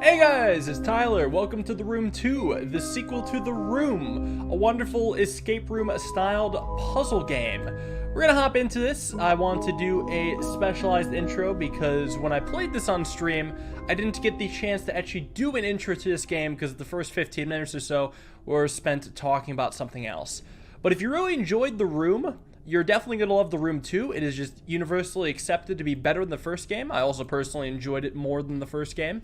Hey guys, it's Tyler. Welcome to The Room 2, the sequel to The Room, a wonderful escape room styled puzzle game. We're gonna hop into this. I want to do a specialized intro because when I played this on stream, I didn't get the chance to actually do an intro to this game because the first 15 minutes or so were spent talking about something else. But if you really enjoyed The Room, you're definitely going to love The Room 2. It is just universally accepted to be better than the first game. I also personally enjoyed it more than the first game.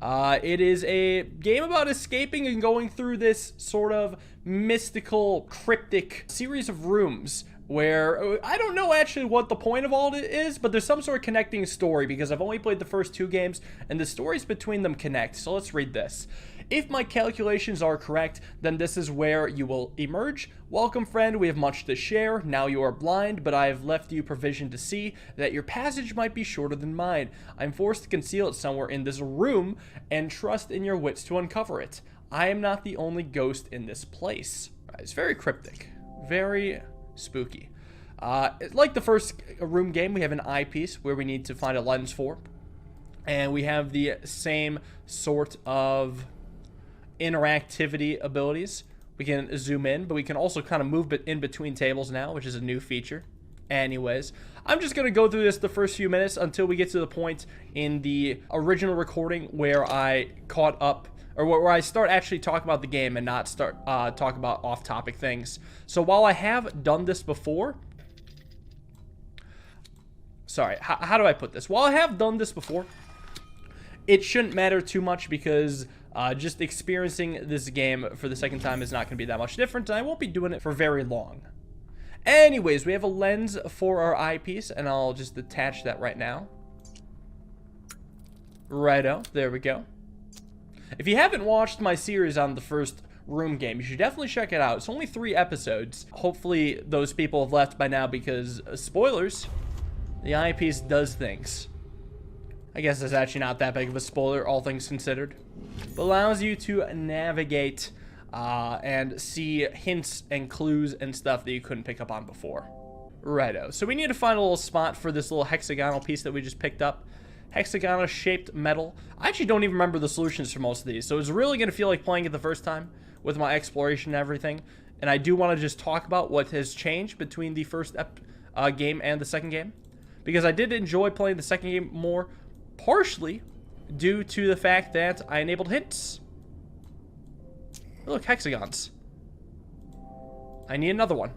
It is a game about escaping and going through this sort of mystical, cryptic series of rooms where I don't know actually what the point of all it is, but there's some sort of connecting story because I've only played the first two games and the stories between them connect. So let's read this. If my calculations are correct, then this is where you will emerge. Welcome, friend. We have much to share. Now you are blind, but I have left you provision to see that your passage might be shorter than mine. I'm forced to conceal it somewhere in this room and trust in your wits to uncover it. I am not the only ghost in this place. It's very cryptic, very spooky. Like the first room game, we have an eyepiece where we need to find a lens for, and we have the same sort of interactivity abilities. We can zoom in, but we can also kind of move in between tables now, which is a new feature. Anyways, I'm just going to go through this the first few minutes until we get to the point in the original recording where I caught up, or where I start actually talking about the game and not start talking about off-topic things. So while I have done this before, sorry, how do I put this? While I have done this before, it shouldn't matter too much because just experiencing this game for the second time is not going to be that much different, and I won't be doing it for very long. Anyways, we have a lens for our eyepiece, and I'll just attach that right now. Righto, there we go. If you haven't watched my series on the first room game, you should definitely check it out. It's only 3 episodes. Hopefully those people have left by now because, spoilers, the eyepiece does things. I guess it's actually not that big of a spoiler, all things considered. But allows you to navigate and see hints and clues and stuff that you couldn't pick up on before. Righto. So we need to find a little spot for this little hexagonal piece that we just picked up. Hexagonal shaped metal. I actually don't even remember the solutions for most of these, so it's really going to feel like playing it the first time with my exploration and everything. And I do want to just talk about what has changed between the first game and the second game, because I did enjoy playing the second game more, partially due to the fact that I enabled hints. Look, hexagons. I need another one.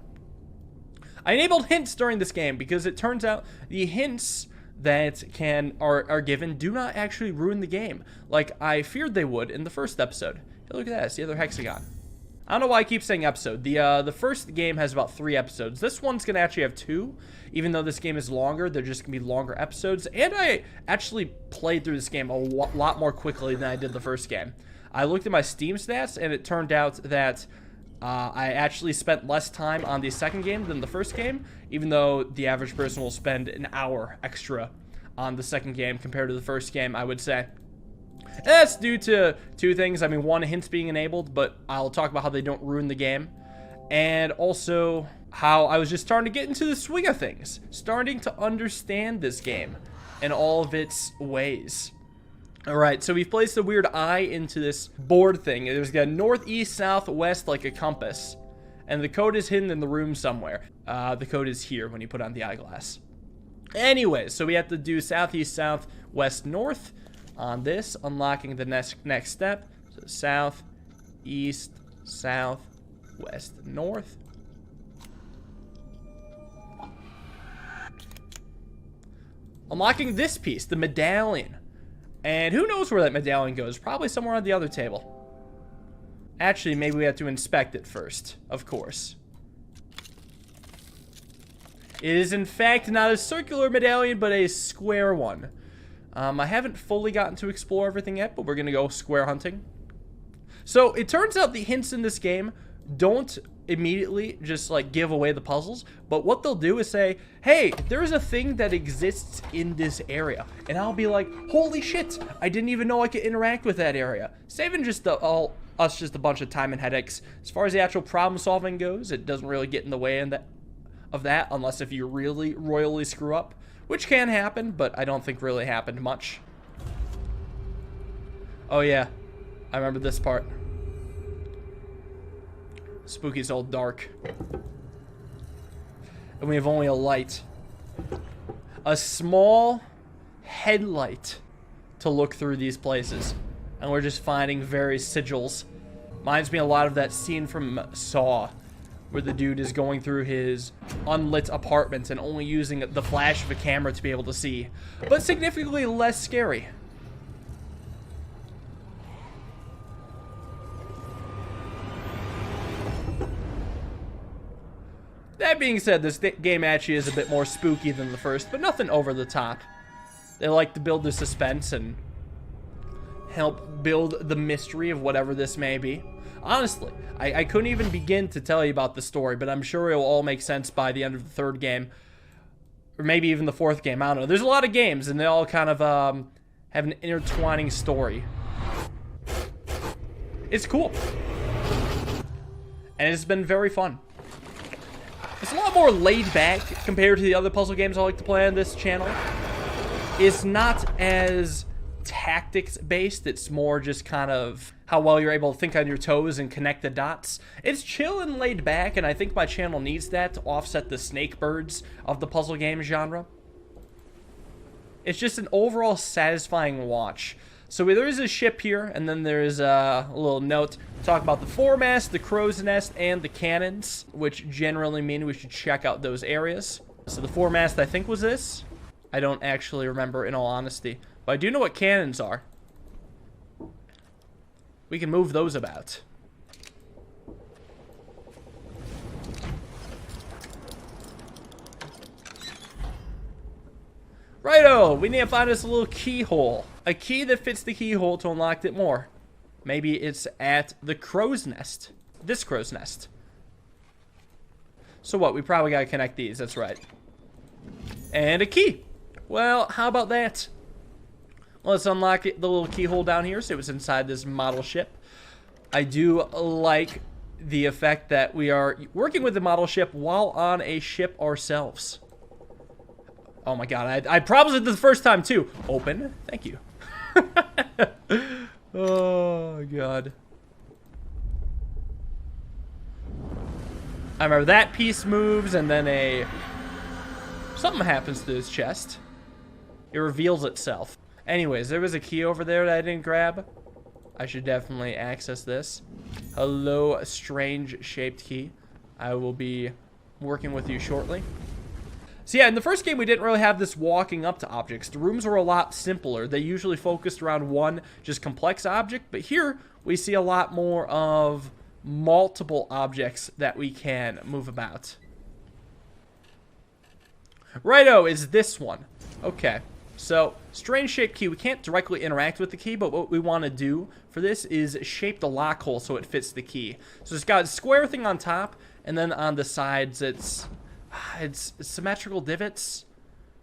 I enabled hints during this game because it turns out the hints that are given do not actually ruin the game like I feared they would in the first episode. Hey, look at that, it's the other hexagon. I don't know why I keep saying episode. The first game has about 3 episodes. This one's gonna actually have 2, even though this game is longer. They're just gonna be longer episodes. And I actually played through this game a lot more quickly than I did the first game. I looked at my Steam stats, and it turned out that I actually spent less time on the second game than the first game, even though the average person will spend an hour extra on the second game compared to the first game, I would say. And that's due to 2 things. I mean, one, hints being enabled, but I'll talk about how they don't ruin the game. And also how I was just starting to get into the swing of things. Starting to understand this game and all of its ways. Alright, so we've placed a weird eye into this board thing. There's got north, east, south, west like a compass. And the code is hidden in the room somewhere. The code is here when you put on the eyeglass. Anyways, so we have to do south, east, south, west, north. On this, unlocking the next step. So south, east, south, west, north. Unlocking this piece, the medallion. And who knows where that medallion goes? Probably somewhere on the other table. Actually, maybe we have to inspect it first, of course. It is in fact not a circular medallion, but a square one. I haven't fully gotten to explore everything yet, but we're going to go square hunting. So it turns out the hints in this game don't immediately just like give away the puzzles, but what they'll do is say, hey, there's a thing that exists in this area. And I'll be like, holy shit, I didn't even know I could interact with that area. Saving just us just a bunch of time and headaches. As far as the actual problem solving goes, it doesn't really get in the way of that unless if you really royally screw up. Which can happen, but I don't think really happened much. Oh yeah, I remember this part. Spooky's all dark. And we have only a light. A small headlight to look through these places. And we're just finding various sigils. Reminds me a lot of that scene from Saw, where the dude is going through his unlit apartment and only using the flash of a camera to be able to see. But significantly less scary. That being said, this game actually is a bit more spooky than the first, but nothing over the top. They like to build the suspense and help build the mystery of whatever this may be. Honestly, I couldn't even begin to tell you about the story, but I'm sure it will all make sense by the end of the third game. Or maybe even the fourth game, I don't know. There's a lot of games, and they all kind of have an intertwining story. It's cool. And it's been very fun. It's a lot more laid back compared to the other puzzle games I like to play on this channel. It's not as tactics based. It's more just kind of how well you're able to think on your toes and connect the dots. It's chill and laid back, and I think my channel needs that to offset the snake birds of the puzzle game genre. It's just an overall satisfying watch. So there is a ship here, and then there is a little note talking about the foremast, the crow's nest, and the cannons, which generally mean we should check out those areas. So the foremast, I think, was this. I don't actually remember, in all honesty. But I do know what cannons are. We can move those about. Righto! We need to find us a little keyhole. A key that fits the keyhole to unlock it more. Maybe it's at the crow's nest. This crow's nest. So what? We probably gotta connect these. That's right. And a key. Well, how about that? Let's unlock it, the little keyhole down here. So it's inside this model ship. I do like the effect that we are working with the model ship while on a ship ourselves. Oh my god, I promised it the first time too. Open. Thank you. Oh god. I remember that piece moves and then something happens to this chest. It reveals itself. Anyways, there was a key over there that I didn't grab. I should definitely access this. Hello, strange shaped key. I will be working with you shortly. So yeah, in the first game, we didn't really have this walking up to objects. The rooms were a lot simpler. They usually focused around one just complex object, but here we see a lot more of multiple objects that we can move about. Righto, is this one. Okay, so strange shaped key. We can't directly interact with the key, but what we want to do for this is shape the lock hole so it fits the key. So it's got a square thing on top, and then on the sides it's symmetrical divots,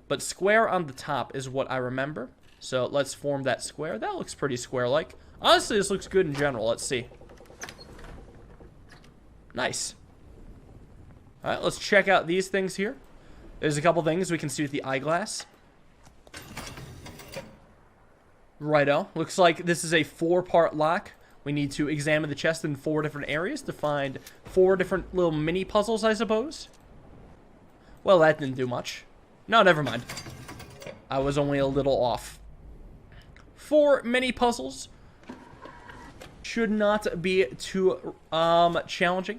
but square on the top is what I remember. So let's form that square. That looks pretty square-like. Honestly, this looks good in general. Let's see. Nice. All right, let's check out these things here. There's a couple things we can see with the eyeglass. Righto. Looks like this is a 4-part lock. We need to examine the chest in 4 different areas to find 4 different little mini puzzles, I suppose. Well, that didn't do much. No, never mind. I was only a little off. 4 mini puzzles. Should not be too challenging.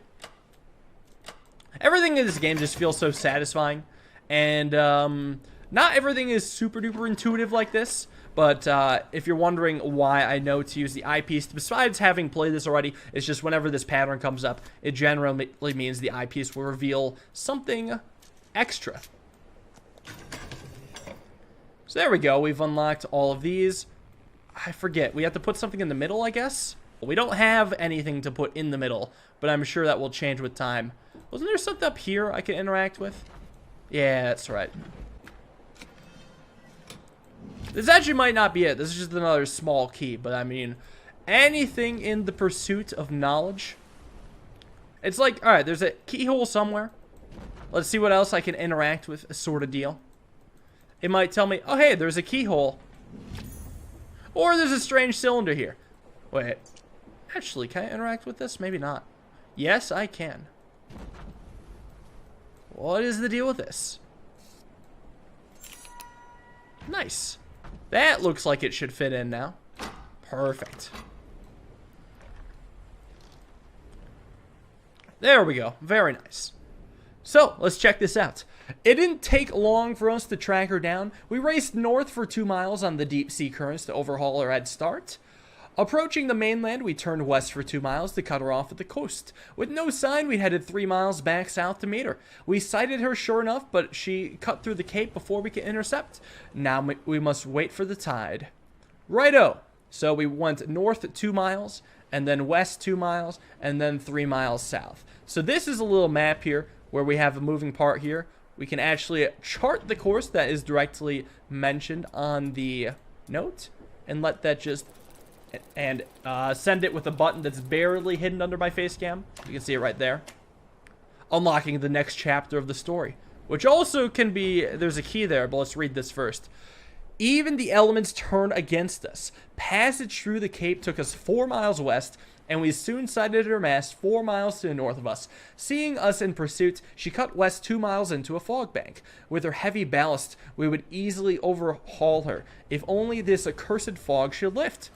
Everything in this game just feels so satisfying. And not everything is super duper intuitive like this. But if you're wondering why I know to use the eyepiece, besides having played this already, it's just whenever this pattern comes up, it generally means the eyepiece will reveal something extra. So there we go. We've unlocked all of these. I forget. We have to put something in the middle, I guess? We don't have anything to put in the middle, but I'm sure that will change with time. Wasn't there something up here I can interact with? Yeah, that's right. This actually might not be it. This is just another small key, but I mean, anything in the pursuit of knowledge. It's like, alright, there's a keyhole somewhere. Let's see what else I can interact with, sort of deal. It might tell me, oh hey, there's a keyhole. Or there's a strange cylinder here. Wait. Actually, can I interact with this? Maybe not. Yes, I can. What is the deal with this? Nice. That looks like it should fit in now. Perfect. There we go. Very nice. So, let's check this out. It didn't take long for us to track her down. We raced north for 2 miles on the deep sea currents to overhaul her head start. Approaching the mainland, we turned west for 2 miles to cut her off at the coast. With no sign, we headed 3 miles back south to meet her. We sighted her sure enough, but she cut through the cape before we could intercept. Now we must wait for the tide. Righto! So we went north 2 miles, and then west 2 miles, and then 3 miles south. So this is a little map here, where we have a moving part here. We can actually chart the course that is directly mentioned on the note, and let that just... and send it with a button that's barely hidden under my face cam. You can see it right there. Unlocking the next chapter of the story, which also can be, there's a key there, but let's read this first. Even the elements turn against us. Passage through the cape took us 4 miles west, and we soon sighted her mast 4 miles to the north of us. Seeing us in pursuit, she cut west 2 miles into a fog bank. With her heavy ballast, we would easily overhaul her, if only this accursed fog should lift.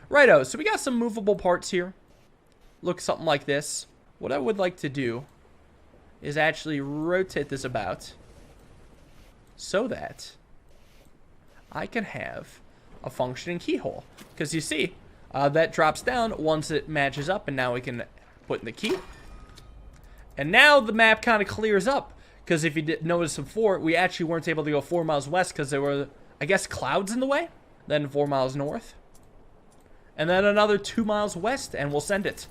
Righto, so we got some movable parts here. Looks something like this. What I would like to do is actually rotate this about so that I can have a functioning keyhole. Because you see, that drops down once it matches up, and now we can put in the key. And now the map kind of clears up. Because if you didn't notice before, we actually weren't able to go 4 miles west because there were, I guess, clouds in the way. Then 4 miles north. And then another 2 miles west, and we'll send it.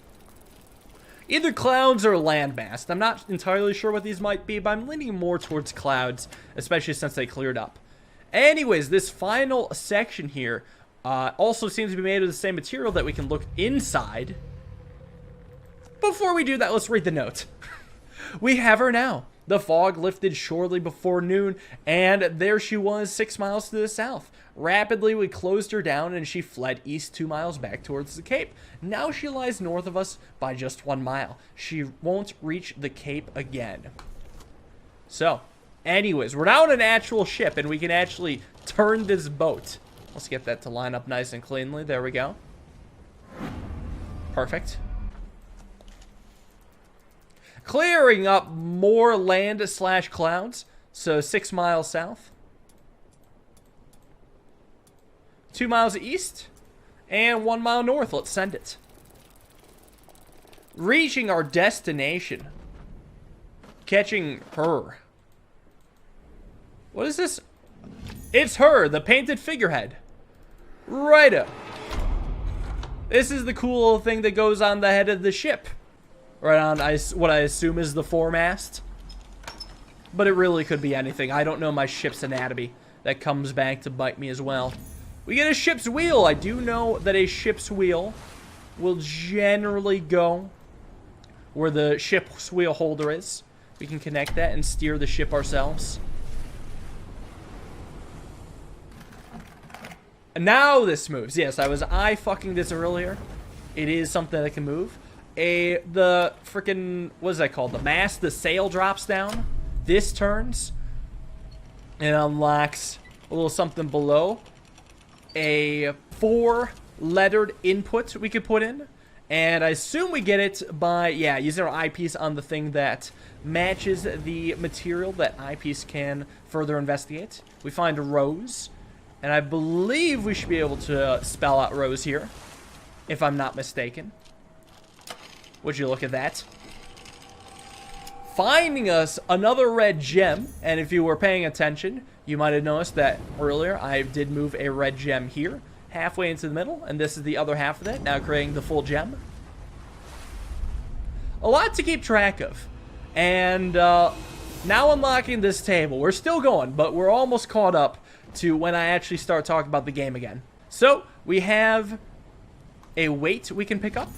Either clouds or landmass. I'm not entirely sure what these might be, but I'm leaning more towards clouds, especially since they cleared up. Anyways, this final section here also seems to be made of the same material that we can look inside. Before we do that, let's read the note. We have her now. The fog lifted shortly before noon, and there she was 6 miles to the south. Rapidly, we closed her down, and she fled east 2 miles back towards the cape. Now she lies north of us by just 1 mile. She won't reach the cape again. So, anyways, we're now on an actual ship, and we can actually turn this boat. Let's get that to line up nice and cleanly. There we go. Perfect. Clearing up more land / clouds. So 6 miles south. 2 miles east. And 1 mile north. Let's send it. Reaching our destination. Catching her. What is this? It's her, the painted figurehead. Righto. This is the cool little thing that goes on the head of the ship. Right on what I assume is the foremast. But it really could be anything. I don't know my ship's anatomy. That comes back to bite me as well. We get a ship's wheel. I do know that a ship's wheel will generally go where the ship's wheel holder is. We can connect that and steer the ship ourselves. And now this moves. Yes, I was eye-fucking this earlier. It is something that can move. The freaking, what is that called? The mast, the sail drops down. This turns. And unlocks a little something below. A 4-lettered input we could put in. And I assume we get it by, yeah, using our eyepiece on the thing that matches the material that eyepiece can further investigate. We find a rose. And I believe we should be able to spell out rose here. If I'm not mistaken. Would you look at that? Finding us another red gem. And if you were paying attention, you might have noticed that earlier I did move a red gem here. Halfway into the middle. And this is the other half of it. Now creating the full gem. A lot to keep track of. And now unlocking this table. We're still going, but we're almost caught up to when I actually start talking about the game again. So we have a weight we can pick up.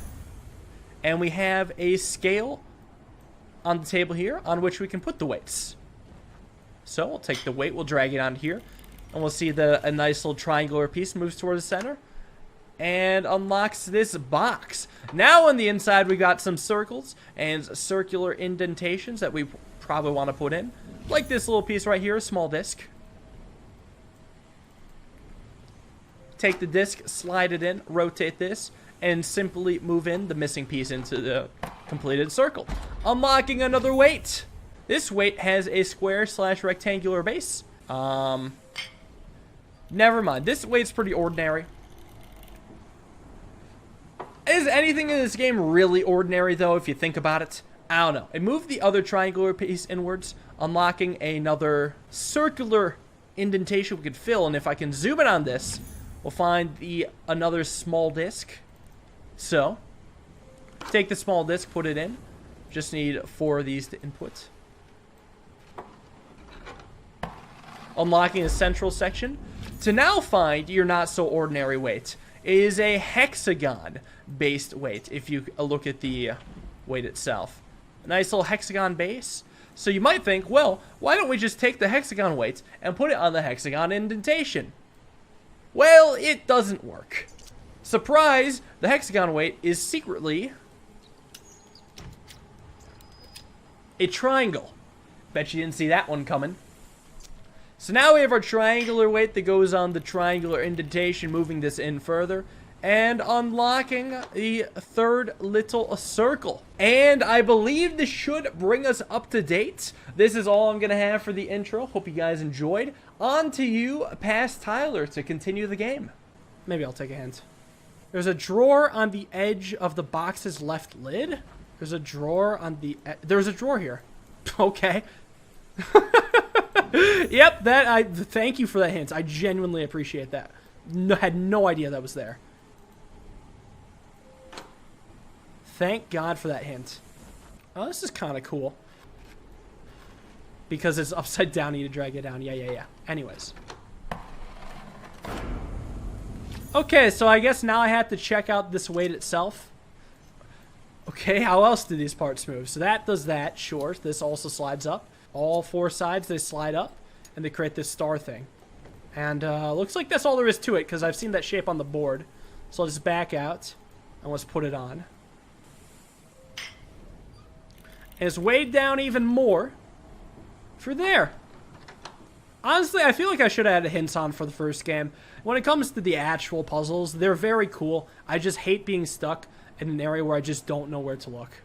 And we have a scale on the table here on which we can put the weights. So we'll take the weight, we'll drag it on here. And we'll see that a nice little triangular piece moves toward the center. And unlocks this box. Now on the inside we got some circles and circular indentations that we probably want to put in. Like this little piece right here, a small disc. Take the disc, slide it in, rotate this, and simply move in the missing piece into the completed circle. Unlocking another weight. This weight has a square/rectangular base. Never mind. This weight's pretty ordinary. Is anything in this game really ordinary, though, if you think about it? I don't know. And move the other triangular piece inwards, unlocking another circular indentation we could fill. And if I can zoom in on this, we'll find another small disc. So, take the small disc, put it in. Just need 4 of these to input. Unlocking the central section. To now find your not-so-ordinary weight is a hexagon-based weight, if you look at the weight itself. A nice little hexagon base. So you might think, well, why don't we just take the hexagon weight and put it on the hexagon indentation? Well, it doesn't work. Surprise! The hexagon weight is secretly a triangle. Bet you didn't see that one coming. So now we have our triangular weight that goes on the triangular indentation, moving this in further, and unlocking the third little circle. And I believe this should bring us up to date. This is all I'm going to have for the intro. Hope you guys enjoyed. On to you, past Tyler, to continue the game. Maybe I'll take a hint. There's a drawer on the edge of the box's left lid. There's a drawer on the... There's a drawer here. Okay. Yep, thank you for that hint. I genuinely appreciate that. Had no idea that was there. Thank God for that hint. Oh, this is kind of cool. Because it's upside down, you need to drag it down. Yeah. Anyways. Okay, so I guess now I have to check out this weight itself. Okay, how else do these parts move? So that does that, sure. This also slides up. All 4 sides, they slide up, and they create this star thing. And looks like that's all there is to it, because I've seen that shape on the board. So I'll just back out, and let's put it on. And it's weighed down even more for there. Honestly, I feel like I should have had hints on for the first game. When it comes to the actual puzzles, they're very cool. I just hate being stuck in an area where I just don't know where to look.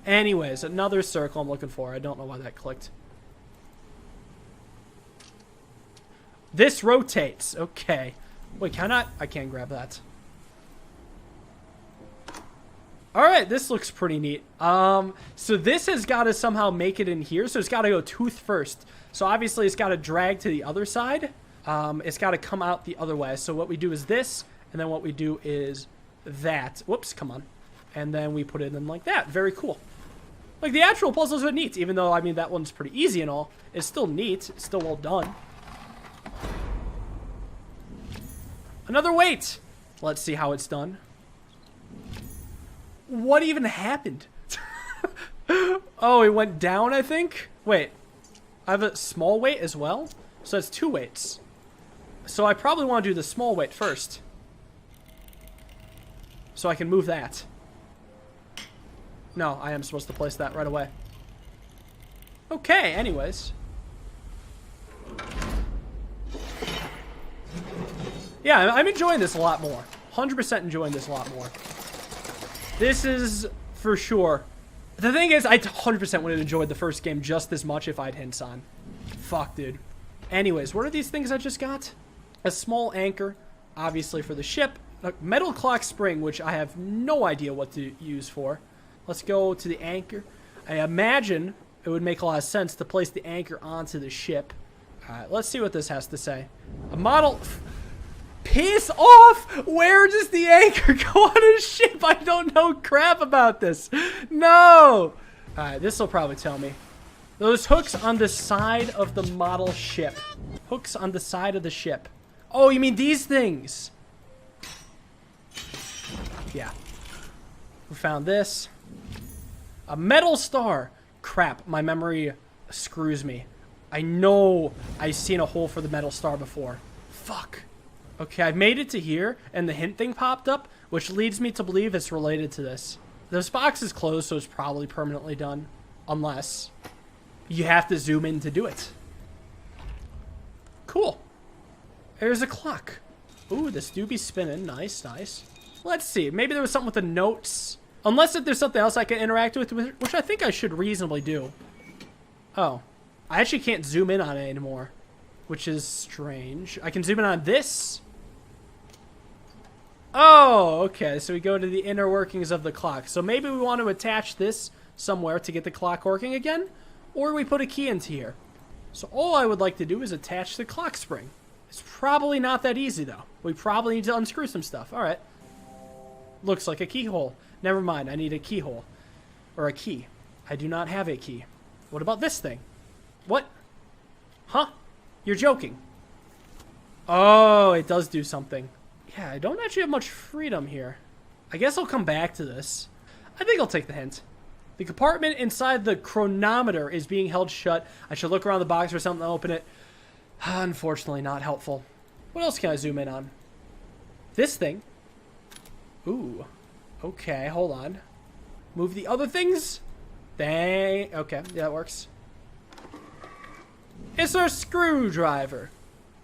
Anyways, another circle I'm looking for. I don't know why that clicked. This rotates. Okay. Wait, can I can't grab that. Alright, this looks pretty neat. So this has got to somehow make it in here. So it's got to go tooth first. So obviously it's got to drag to the other side. It's got to come out the other way. So what we do is this, and then what we do is that. Whoops, come on. And then we put it in like that. Very cool. Like, the actual puzzles are neat, even though, I mean, that one's pretty easy and all. It's still neat. It's still well done. Another weight. Let's see how it's done. What even happened? Oh, it went down, I think? Wait. I have a small weight as well? So that's 2 weights. So I probably want to do the small weight first. So I can move that. No, I am supposed to place that right away. Okay, anyways. Yeah, I'm enjoying this a lot more. 100% enjoying this a lot more. This is, for sure. The thing is, I 100% would have enjoyed the first game just as much if I had hints on. Fuck, dude. Anyways, what are these things I just got? A small anchor, obviously for the ship. A metal clock spring, which I have no idea what to use for. Let's go to the anchor. I imagine it would make a lot of sense to place the anchor onto the ship. Alright, let's see what this has to say. A model... Piss off! Where does the anchor go on a ship? I don't know crap about this. No! Alright, this will probably tell me. Those hooks on the side of the model ship. Hooks on the side of the ship. Oh, you mean these things? Yeah. We found this. A metal star. Crap, my memory screws me. I know I've seen a hole for the metal star before. Fuck. Okay, I've made it to here, and the hint thing popped up, which leads me to believe it's related to this. This box is closed, so it's probably permanently done. Unless you have to zoom in to do it. Cool. There's a clock. Ooh, this do be spinning. Nice, nice. Let's see. Maybe there was something with the notes. Unless if there's something else I can interact with, which I think I should reasonably do. Oh. I actually can't zoom in on it anymore, which is strange. I can zoom in on this. Oh, okay. So we go to the inner workings of the clock. So maybe we want to attach this somewhere to get the clock working again, or we put a key into here. So all I would like to do is attach the clock spring. It's probably not that easy, though. We probably need to unscrew some stuff. All right. Looks like a keyhole. Never mind. I need a keyhole. Or a key. I do not have a key. What about this thing? What? Huh? You're joking. Oh, it does do something. Yeah, I don't actually have much freedom here. I guess I'll come back to this. I think I'll take the hint. The compartment inside the chronometer is being held shut. I should look around the box for something to open it. Unfortunately, not helpful. What else can I zoom in on? This thing. Ooh. Okay, hold on. Move the other things. Dang. Okay, yeah, that works. It's our screwdriver.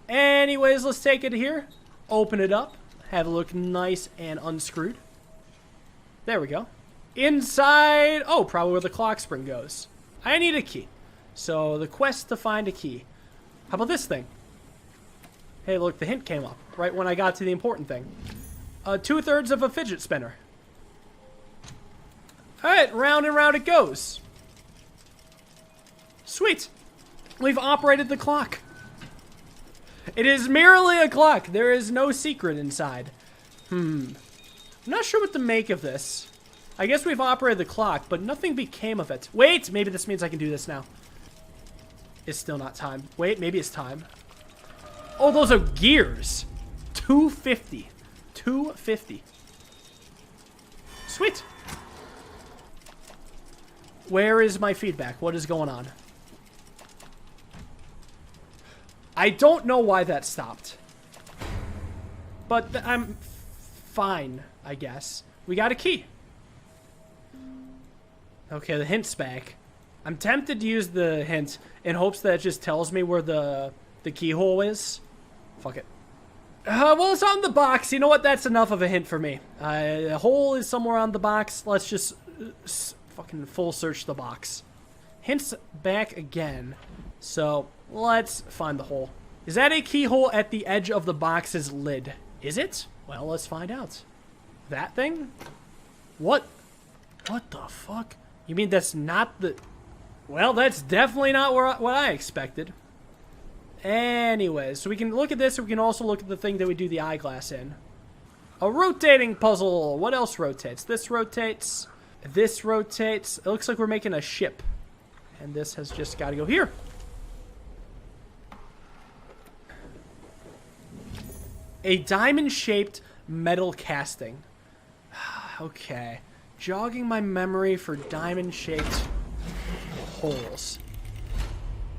Anyways, let's take it here. Open it up. Have it look nice and unscrewed. There we go. Inside. Oh, probably where the clock spring goes. I need a key. So the quest to find a key. How about this thing? Hey, look, the hint came up right when I got to the important thing. 2/3 of a fidget spinner. Alright, round and round it goes. Sweet. We've operated the clock. It is merely a clock. There is no secret inside. I'm not sure what to make of this. I guess we've operated the clock, but nothing became of it. Wait, maybe this means I can do this now. It's still not time. Wait, maybe it's time. Oh, those are gears. 250. 250. Sweet. Where is my feedback? What is going on? I don't know why that stopped. But I'm fine, I guess. We got a key. Okay, the hint's back. I'm tempted to use the hint in hopes that it just tells me where the keyhole is. Fuck it. Well, it's on the box. You know what? That's enough of a hint for me. The hole is somewhere on the box. Let's just fucking full search the box. Hint's back again. So, let's find the hole. Is that a keyhole at the edge of the box's lid? Is it? Well, let's find out. That thing? What? What the fuck? You mean that's not the... Well, that's definitely not what I expected. Anyways, so we can look at this, and we can also look at the thing that we do the eyeglass in. A rotating puzzle. What else rotates? This rotates. This rotates. It looks like we're making a ship. And this has just got to go here. A diamond-shaped metal casting. Okay. Jogging my memory for diamond-shaped holes.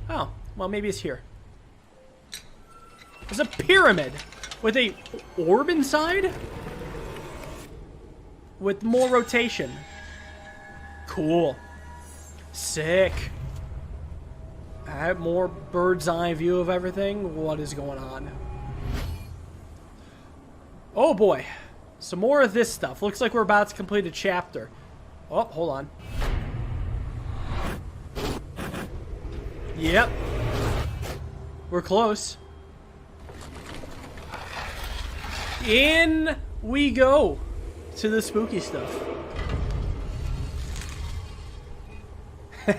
Oh, well, maybe it's here. There's a pyramid with a orb inside? With more rotation. Cool. Sick. I have more bird's eye view of everything. What is going on? Oh boy. Some more of this stuff. Looks like we're about to complete a chapter. Oh, hold on. Yep. We're close. In we go to the spooky stuff.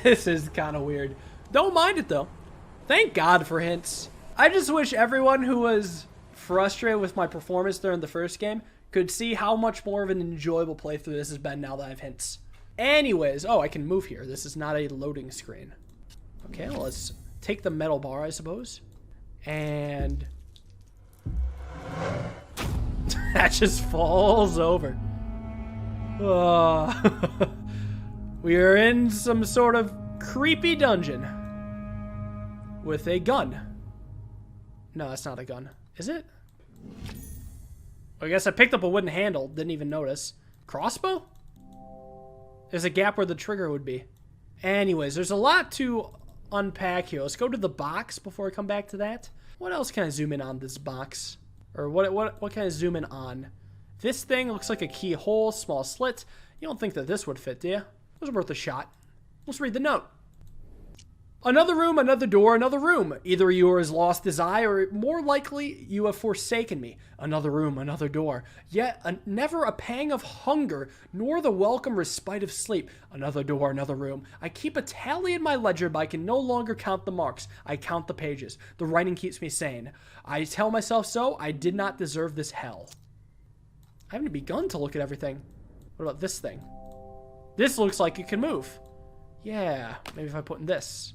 This is kind of weird. Don't mind it though. Thank God for hints. I just wish everyone who was frustrated with my performance during the first game could see how much more of an enjoyable playthrough this has been now that I have hints. Anyways, oh, I can move here. This is not a loading screen. Okay, well, let's take the metal bar, I suppose. And... that just falls over. We are in some sort of creepy dungeon. with a gun. No, that's not a gun. Is it? I guess I picked up a wooden handle. Didn't even notice. Crossbow? There's a gap where the trigger would be. Anyways, there's a lot to unpack here. Let's go to the box before I come back to that. What else can I zoom in on this box? Or what can I zoom in on? This thing looks like a keyhole, small slit. You don't think that this would fit, do you? It was worth a shot. Let's read the note. Another room, another door, another room. Either you are as lost as I, or more likely you have forsaken me. Another room, another door. Yet never a pang of hunger, nor the welcome respite of sleep. Another door, another room. I keep a tally in my ledger, but I can no longer count the marks. I count the pages. The writing keeps me sane. I tell myself so. I did not deserve this hell. I haven't begun to look at everything. What about this thing? This looks like it can move. Yeah, maybe if I put in this.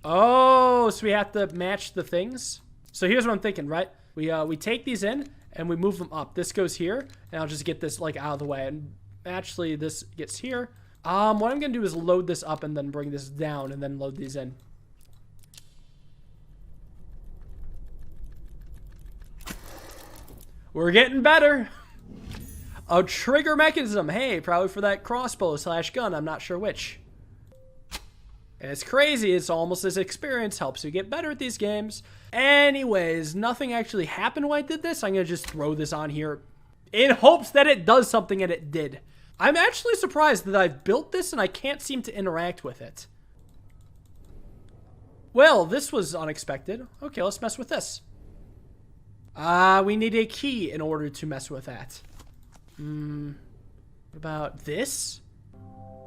Oh, so we have to match the things. So here's what I'm thinking, right? We take these in and we move them up. This goes here, and I'll just get this like out of the way. And actually, this gets here. What I'm gonna do is load this up and then bring this down and then load these in. We're getting better. A trigger mechanism. Hey, probably for that crossbow / gun. I'm not sure which. And it's crazy. It's almost as experience helps you get better at these games. Anyways, nothing actually happened when I did this. I'm going to just throw this on here in hopes that it does something, and it did. I'm actually surprised that I've built this and I can't seem to interact with it. Well, this was unexpected. Okay, let's mess with this. We need a key in order to mess with that. What about this?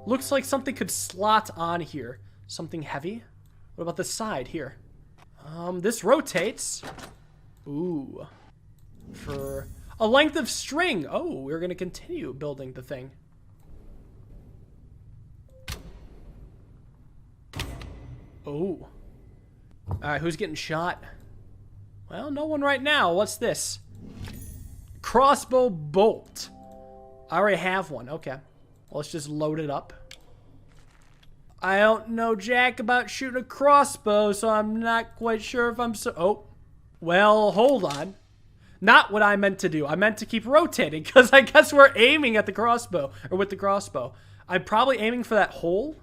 Looks like something could slot on here. Something heavy. What about the side here? This rotates. Ooh. For a length of string. Oh, we're going to continue building the thing. Oh. Alright, who's getting shot? Well, no one right now. What's this? Crossbow bolt. I already have one. Okay. Well, let's just load it up. I don't know jack about shooting a crossbow, so I'm not quite sure if I'm so... Oh. Well, hold on. Not what I meant to do. I meant to keep rotating, because I guess we're aiming at the crossbow. Or with the crossbow. I'm probably aiming for that hole.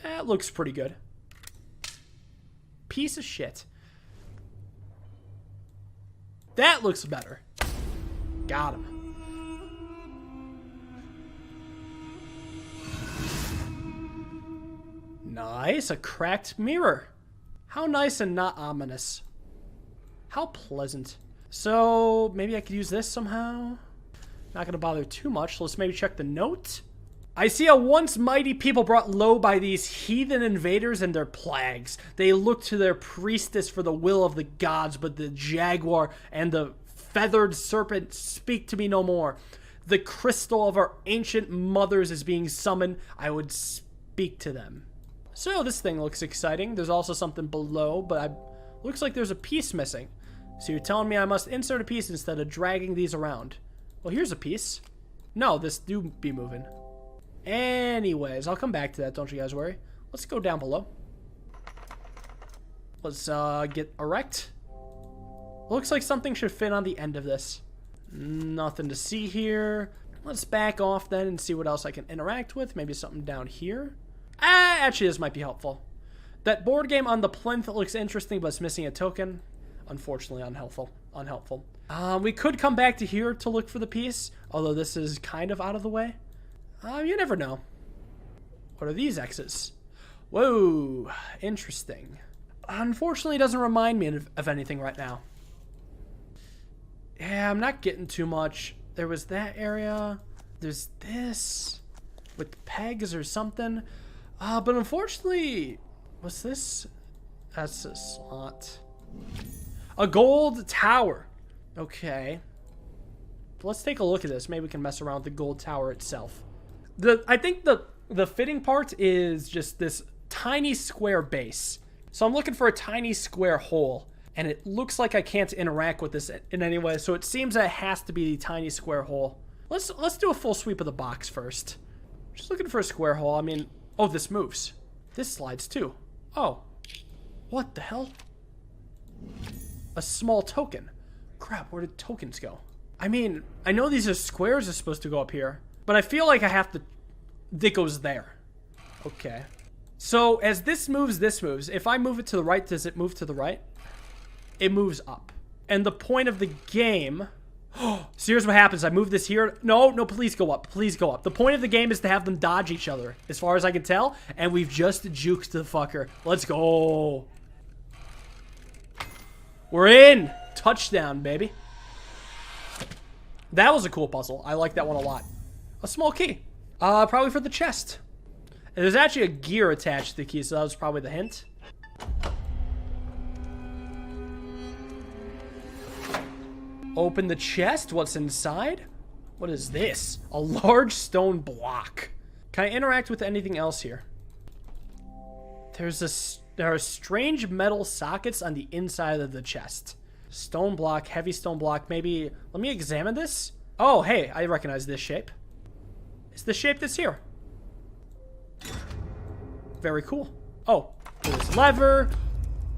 That looks pretty good. Piece of shit. That looks better. Got him. Nice, a cracked mirror. How nice and not ominous. How pleasant. So, maybe I could use this somehow. Not gonna bother too much. Let's maybe check the note. I see a once mighty people brought low by these heathen invaders and their plagues. They look to their priestess for the will of the gods, but the jaguar and the feathered serpent speak to me no more. The crystal of our ancient mothers is being summoned. I would speak to them. So this thing looks exciting. There's also something below, but looks like there's a piece missing. So you're telling me I must insert a piece instead of dragging these around. Well, here's a piece. No, this do be moving. Anyways, I'll come back to that, don't you guys worry. Let's go down below. Let's get erect. Looks like something should fit on the end of this. Nothing to see here. Let's back off then and see what else I can interact with. Maybe something down here. Actually, this might be helpful. That board game on the plinth looks interesting, but it's missing a token. Unfortunately, unhelpful. We could come back to here to look for the piece, although this is kind of out of the way. You never know. What are these X's? Whoa, interesting. Unfortunately, it doesn't remind me of anything right now. Yeah, I'm not getting too much. There was that area. There's this with pegs or something. But unfortunately, what's this? That's a slot. A gold tower. Okay. Let's take a look at this. Maybe we can mess around with the gold tower itself. I think the fitting part is just this tiny square base. So I'm looking for a tiny square hole. And it looks like I can't interact with this in any way. So it seems that it has to be the tiny square hole. Let's do a full sweep of the box first. Just looking for a square hole. I mean, oh, this moves. This slides too. Oh, What the hell? A small token. Crap, where did tokens go? I mean, I know these are squares are supposed to go up here, but I feel like I have to... It goes there. Okay. So, as this moves, this moves. If I move it to the right, does it move to the right? It moves up. And the point of the game... So here's what happens. I move this here. No, please go up. Please go up. The point of the game is to have them dodge each other, as far as I can tell. And we've just juked the fucker. Let's go. We're in. Touchdown, baby. That was a cool puzzle. I like that one a lot. A small key. Probably for the chest. And there's actually a gear attached to the key, so that was probably the hint. Open the chest. What's inside? What is this? A large stone block. Can I interact with anything else here? There are strange metal sockets on the inside of the chest. Stone block, heavy stone block. Maybe, let me examine this. Oh, hey, I recognize this shape. It's the shape that's here. Very cool. Oh, there's lever.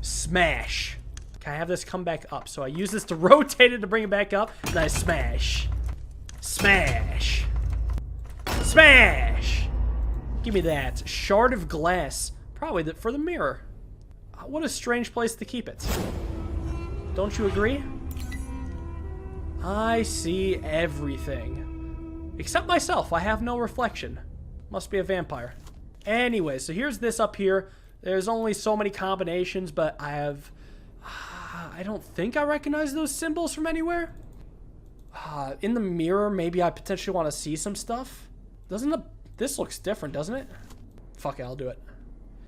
Smash. Can I have this come back up? So I use this to rotate it to bring it back up. And I smash. Smash. Smash. Give me that. Shard of glass. Probably for the mirror. What a strange place to keep it. Don't you agree? I see everything. Except myself. I have no reflection. Must be a vampire. Anyway, so here's this up here. There's only so many combinations, but I don't think I recognize those symbols from anywhere. In the mirror, maybe I potentially want to see some stuff. This looks different, doesn't it? Fuck it, I'll do it.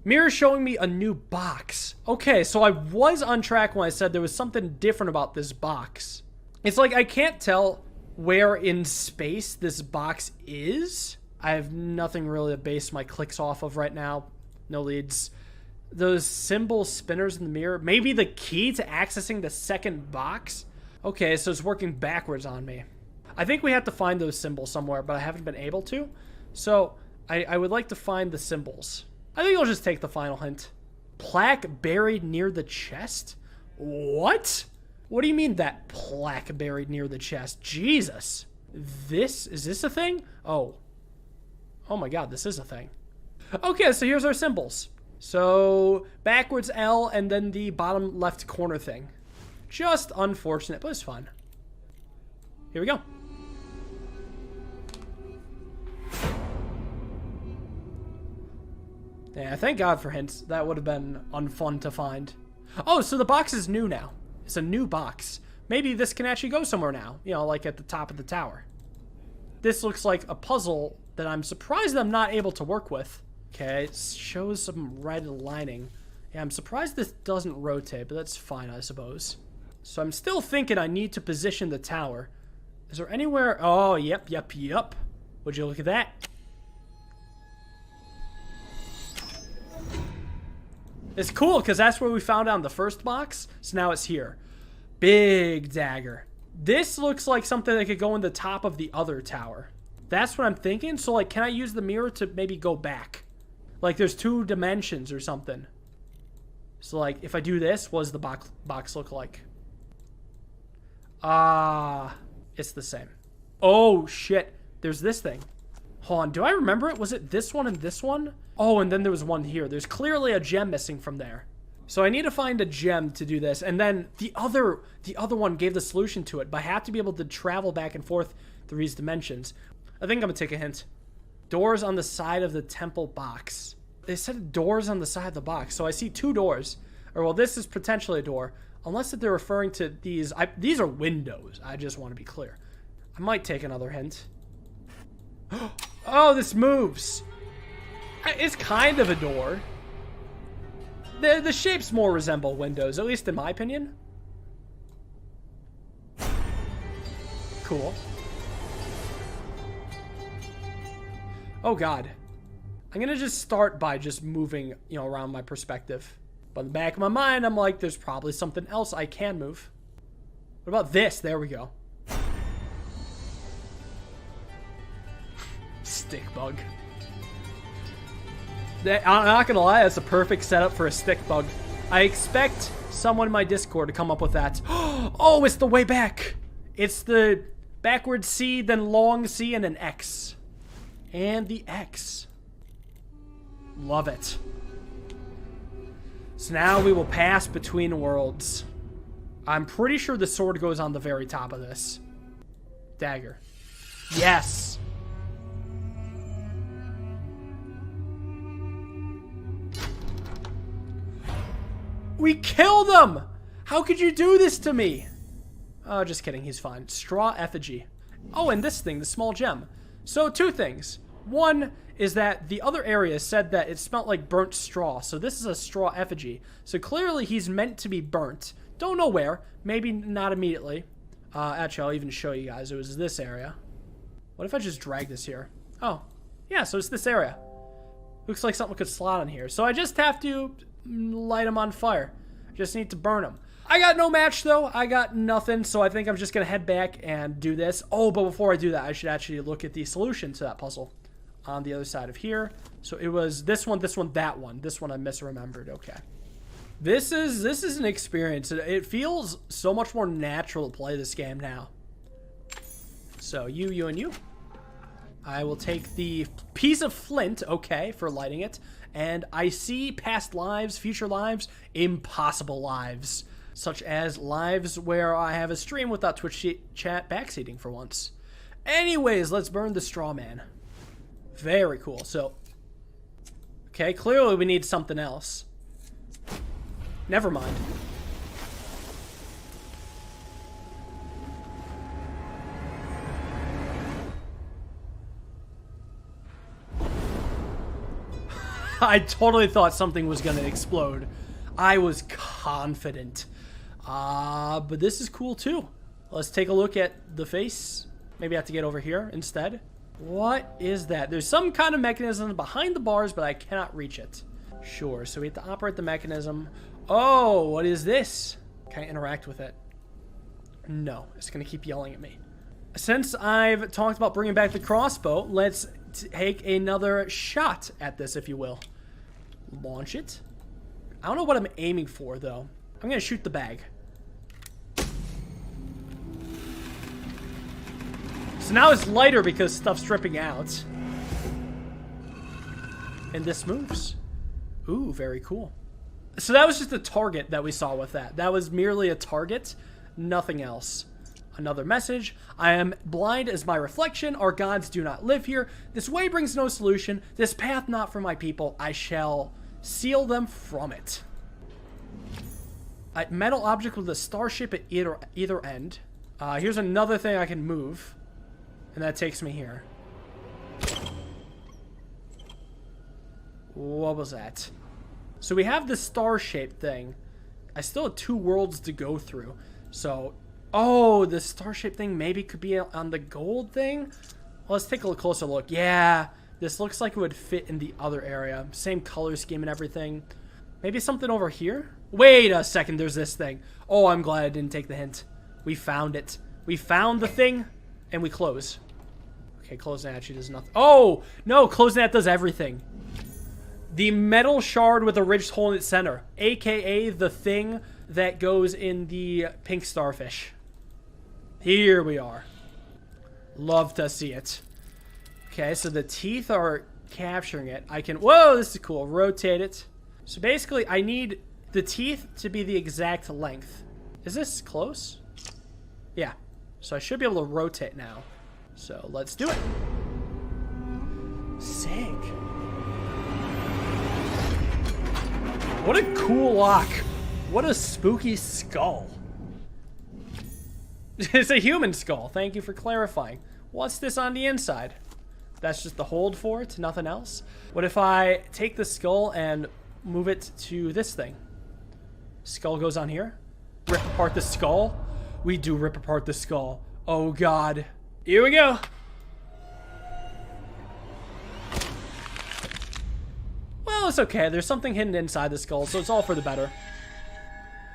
Mirror showing me a new box. Okay, so I was on track when I said there was something different about this box. It's like I can't tell where in space this box is. I have nothing really to base my clicks off of right now. No leads. Those symbol spinners in the mirror. Maybe the key to accessing the second box? Okay, so it's working backwards on me. I think we have to find those symbols somewhere, but I haven't been able to. So, I would like to find the symbols. I think I'll just take the final hint. Plaque buried near the chest? What? What do you mean that plaque buried near the chest? Jesus. Is this a thing? Oh. Oh my god, this is a thing. Okay, so here's our symbols. So, backwards L and then the bottom left corner thing. Just unfortunate, but it's fun. Here we go. Yeah, thank God for hints. That would have been unfun to find. Oh, so the box is new now. It's a new box. Maybe this can actually go somewhere now. You know, like at the top of the tower. This looks like a puzzle that I'm surprised I'm not able to work with. Okay, it shows some red lining. Yeah, I'm surprised this doesn't rotate, but that's fine, I suppose. So I'm still thinking I need to position the tower. Is there anywhere... Oh, yep. Would you look at that? It's cool, because that's where we found out in the first box. So now it's here. Big dagger. This looks like something that could go in the top of the other tower. That's what I'm thinking. So, like, can I use the mirror to maybe go back? Like, there's 2 dimensions or something. So, like, if I do this, what does the box look like? It's the same. Oh, shit. There's this thing. Hold on. Do I remember it? Was it this one and this one? Oh, and then there was one here. There's clearly a gem missing from there. So I need to find a gem to do this. And then the other one gave the solution to it. But I have to be able to travel back and forth through these dimensions. I think I'm going to take a hint. Doors on the side of the temple box. They said doors on the side of the box. So I see 2 doors. Or, well, this is potentially a door. Unless that they're referring to these. These are windows. I just want to be clear. I might take another hint. Oh, this moves. It's kind of a door. The shapes more resemble windows, at least in my opinion. Cool. Oh god. I'm gonna just start by just moving, you know, around my perspective. But in the back of my mind, I'm like, there's probably something else I can move. What about this? There we go. Stick bug. I'm not gonna lie, that's a perfect setup for a stick bug. I expect someone in my Discord to come up with that. Oh, it's the way back. It's the backward C, then long C, and an X. And the X. Love it. So now we will pass between worlds. I'm pretty sure the sword goes on the very top of this. Dagger. Yes. We killed him! How could you do this to me? Oh, just kidding. He's fine. Straw effigy. Oh, and this thing, the small gem. So, two things. One is that the other area said that it smelled like burnt straw. So this is a straw effigy. So clearly he's meant to be burnt. Don't know where. Maybe not immediately. Actually, I'll even show you guys. It was this area. What if I just drag this here? Oh, yeah, so it's this area. Looks like something could slot on here. So I just have to light him on fire. Just need to burn him. I got no match, though. I got nothing, so I think I'm just going to head back and do this. Oh, but before I do that, I should actually look at the solution to that puzzle on the other side of here. So it was this one, that one. This one I misremembered. Okay. This is an experience. It feels so much more natural to play this game now. So you, and you. I will take the piece of flint, okay, for lighting it. And I see past lives, future lives, impossible lives. Such as lives where I have a stream without Twitch chat backseating for once. Anyways, let's burn the straw man. Very cool. So, okay, clearly we need something else. Never mind. I totally thought something was going to explode. I was confident. But this is cool too. Let's take a look at the face. Maybe I have to get over here instead. What is that? There's some kind of mechanism behind the bars, but I cannot reach it. Sure, so we have to operate the mechanism. Oh, what is this? Can I interact with it? No, it's going to keep yelling at me. Since I've talked about bringing back the crossbow, let's take another shot at this, if you will. Launch it. I don't know what I'm aiming for, though. I'm going to shoot the bag. So now it's lighter because stuff's dripping out. And this moves. Ooh, very cool. So that was just a target that we saw with that. That was merely a target, nothing else. Another message. I am blind as my reflection. Our gods do not live here. This way brings no solution. This path not for my people. I shall seal them from it. A metal object with a star shape at either end. Here's another thing I can move. And that takes me here. What was that? So we have the star-shaped thing. I still have 2 worlds to go through. So, oh, the star-shaped thing maybe could be on the gold thing? Well, let's take a closer look. Yeah, this looks like it would fit in the other area. Same color scheme and everything. Maybe something over here? Wait a second, there's this thing. Oh, I'm glad I didn't take the hint. We found it. We found the thing, and we close. Okay, closing that actually does nothing. Oh, no, closing that does everything. The metal shard with a ridged hole in its center, aka the thing that goes in the pink starfish. Here we are. Love to see it. Okay, so the teeth are capturing it. I can, whoa, this is cool. Rotate it. So basically, I need the teeth to be the exact length. Is this close? Yeah. So I should be able to rotate now. So let's do it. Sick. What a cool lock. What a spooky skull. It's a human skull. Thank you for clarifying. What's this on the inside? That's just the hold for it, nothing else? What if I take the skull and move it to this thing? Skull goes on here. Rip apart the skull. We do rip apart the skull. Oh God. Here we go. Well, it's okay. There's something hidden inside the skull, so it's all for the better.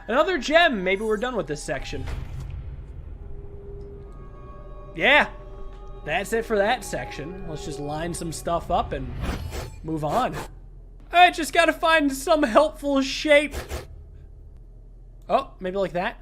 Another gem. Maybe we're done with this section. Yeah. That's it for that section. Let's just line some stuff up and move on. I just gotta find some helpful shape. Oh, maybe like that?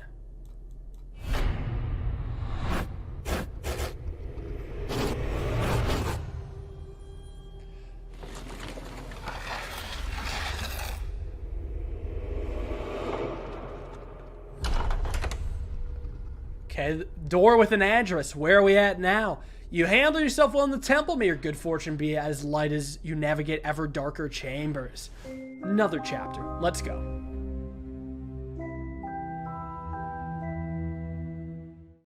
Okay, door with an address. Where are we at now? You handle yourself well in the temple, may your good fortune be as light as you navigate ever darker chambers. Another chapter. Let's go.